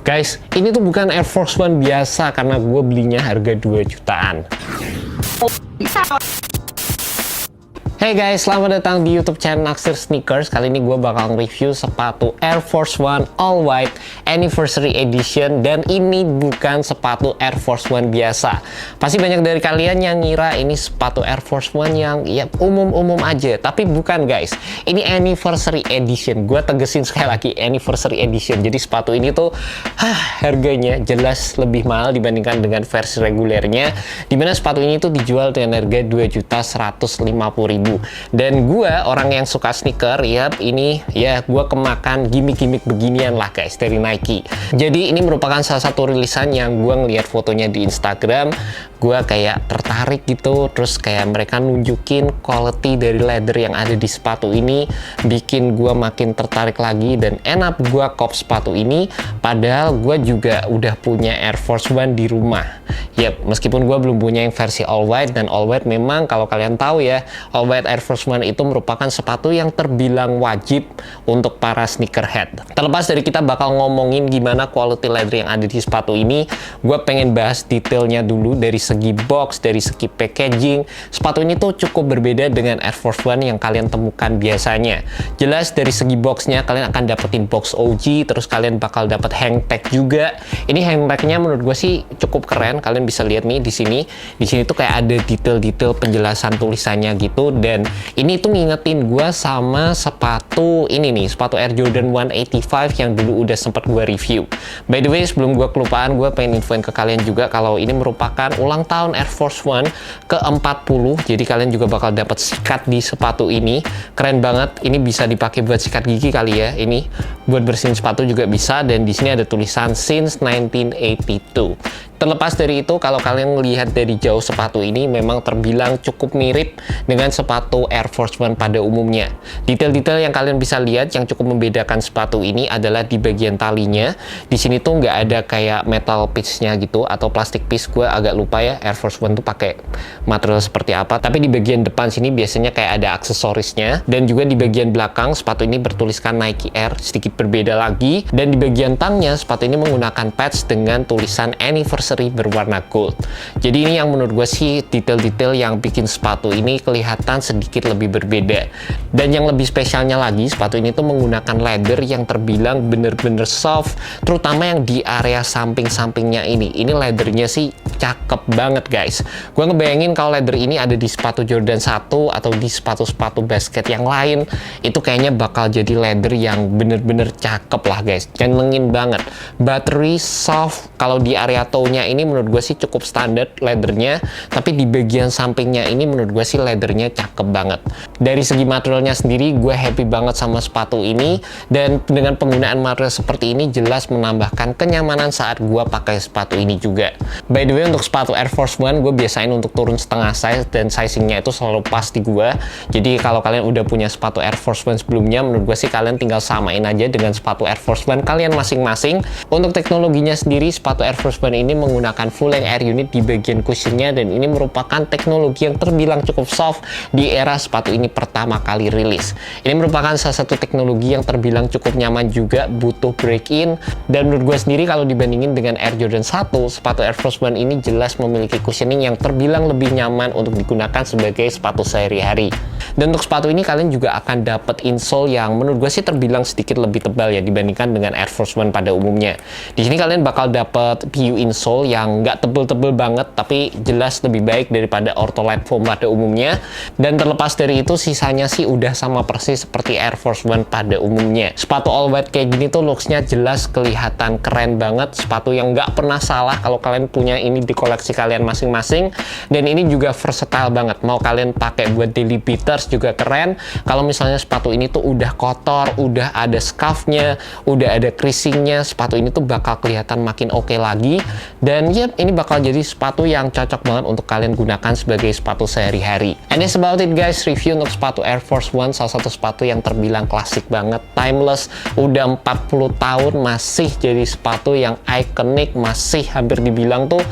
Guys, ini tuh bukan Air Force One biasa karena gue belinya harga 2 jutaan. Hey guys, selamat datang di YouTube channel Naksir Sneakers. Kali ini gue bakal review sepatu Air Force One All White Anniversary Edition. Dan ini bukan sepatu Air Force One biasa. Pasti banyak dari kalian yang ngira ini sepatu Air Force One yang ya umum-umum aja. Tapi bukan guys, ini Anniversary Edition. Gue tegesin sekali lagi, Anniversary Edition. Jadi sepatu ini tuh harganya jelas lebih mahal dibandingkan dengan versi regulernya. Dimana sepatu ini tuh dijual dengan harga 2.150.000. Dan gue orang yang suka sneaker, ini ya gue kemakan gimmick-gimmick beginian lah guys dari Nike. Jadi ini merupakan salah satu rilisan yang gue ngeliat fotonya di Instagram, gue kayak tertarik gitu, terus kayak mereka nunjukin quality dari leather yang ada di sepatu ini, bikin gue makin tertarik lagi dan enak gue kop sepatu ini. Padahal gue juga udah punya Air Force One di rumah. Yap, meskipun gue belum punya yang versi all white, dan all white memang kalau kalian tahu ya, all white Air Force One itu merupakan sepatu yang terbilang wajib untuk para sneakerhead. Terlepas dari kita bakal ngomongin gimana quality leather yang ada di sepatu ini, gue pengen bahas detailnya dulu dari segi box, dari segi packaging. Sepatu ini tuh cukup berbeda dengan Air Force One yang kalian temukan biasanya. Jelas dari segi boxnya kalian akan dapetin box OG, terus kalian bakal dapat hang tag juga. Ini hang tagnya menurut gue sih cukup keren. Kalian bisa lihat nih di sini. Di sini tuh kayak ada detail-detail penjelasan tulisannya gitu. Dan ini tuh ngingetin gue sama sepatu ini nih, sepatu Air Jordan 185 yang dulu udah sempat gue review. By the way, sebelum gue kelupaan, gue pengen infoin ke kalian juga kalau ini merupakan ulang tahun Air Force One ke-40. Jadi kalian juga bakal dapat sikat di sepatu ini. Keren banget. Ini bisa dipakai buat sikat gigi kali ya. Ini buat bersihin sepatu juga bisa. Dan di sini ada tulisan since 1982. Terlepas dari itu, kalau kalian melihat dari jauh sepatu ini memang terbilang cukup mirip dengan sepatu Air Force One pada umumnya. Detail-detail yang kalian bisa lihat yang cukup membedakan sepatu ini adalah di bagian talinya. Di sini tuh nggak ada kayak metal piece-nya gitu atau plastik piece. Gue agak lupa ya Air Force One tuh pakai material seperti apa. Tapi di bagian depan sini biasanya kayak ada aksesorisnya. Dan juga di bagian belakang sepatu ini bertuliskan Nike Air, sedikit berbeda lagi. Dan di bagian tangnya sepatu ini menggunakan patch dengan tulisan Anniversary berwarna gold. Jadi ini yang menurut gue sih detail-detail yang bikin sepatu ini kelihatan sedikit lebih berbeda. Dan yang lebih spesialnya lagi, sepatu ini tuh menggunakan leather yang terbilang bener-bener soft, terutama yang di area samping-sampingnya ini. Ini leathernya sih cakep banget guys. Gue ngebayangin kalau leather ini ada di sepatu Jordan 1 atau di sepatu-sepatu basket yang lain, itu kayaknya bakal jadi leather yang bener-bener cakep lah guys. Nyenengin banget. Buttery, soft, kalau di area toe-nya ini menurut gue sih cukup standar leathernya, tapi di bagian sampingnya ini menurut gue sih leathernya cakep banget. Dari segi materialnya sendiri gue happy banget sama sepatu ini, dan dengan penggunaan material seperti ini jelas menambahkan kenyamanan saat gue pakai sepatu ini juga. By the way, untuk sepatu Air Force One gue biasain untuk turun setengah size, dan sizingnya itu selalu pas di gue. Jadi kalau kalian udah punya sepatu Air Force One sebelumnya, menurut gue sih kalian tinggal samain aja dengan sepatu Air Force One kalian masing-masing. Untuk teknologinya sendiri, sepatu Air Force One ini menggunakan full length air unit di bagian cushionnya, dan ini merupakan teknologi yang terbilang cukup soft di era sepatu ini pertama kali rilis. Ini merupakan salah satu teknologi yang terbilang cukup nyaman juga, butuh break-in, dan menurut gue sendiri kalau dibandingin dengan Air Jordan 1, sepatu Air Force One ini jelas memiliki cushioning yang terbilang lebih nyaman untuk digunakan sebagai sepatu sehari-hari. Dan untuk sepatu ini kalian juga akan dapat insole yang menurut gue sih terbilang sedikit lebih tebal ya dibandingkan dengan Air Force One pada umumnya. Di sini kalian bakal dapat PU insole yang nggak tebel-tebel banget, tapi jelas lebih baik daripada Ortholite foam pada umumnya. Dan terlepas dari itu, sisanya sih udah sama persis seperti Air Force One pada umumnya. Sepatu all white kayak gini tuh looks-nya jelas kelihatan keren banget. Sepatu yang nggak pernah salah kalau kalian punya ini di koleksi kalian masing-masing. Dan ini juga versatile banget. Mau kalian pakai buat daily beaters juga keren. Kalau misalnya sepatu ini tuh udah kotor, udah ada scuff-nya, udah ada creasing-nya, sepatu ini tuh bakal kelihatan makin oke lagi. Dan ya, ini bakal jadi sepatu yang cocok banget untuk kalian gunakan sebagai sepatu sehari-hari. And that's about it guys, review untuk sepatu Air Force One, salah satu sepatu yang terbilang klasik banget, timeless, udah 40 tahun masih jadi sepatu yang ikonik, masih hampir dibilang tuh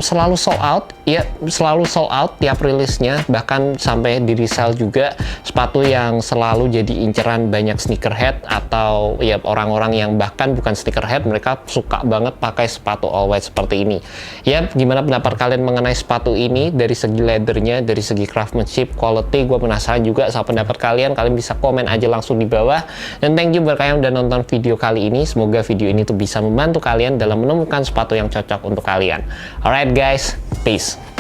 selalu sold out, ya selalu sold out tiap rilisnya, bahkan sampai di resell juga. Sepatu yang selalu jadi inceran banyak sneakerhead atau ya orang-orang yang bahkan bukan sneakerhead, mereka suka banget pakai sepatu all white seperti ini. Ya, gimana pendapat kalian mengenai sepatu ini? Dari segi leathernya, dari segi craftsmanship, quality, gue penasaran juga sama pendapat kalian. Kalian bisa komen aja langsung di bawah. Dan thank you buat kalian udah nonton video kali ini. Semoga video ini tuh bisa membantu kalian dalam menemukan sepatu yang cocok untuk kalian. Alright guys, peace.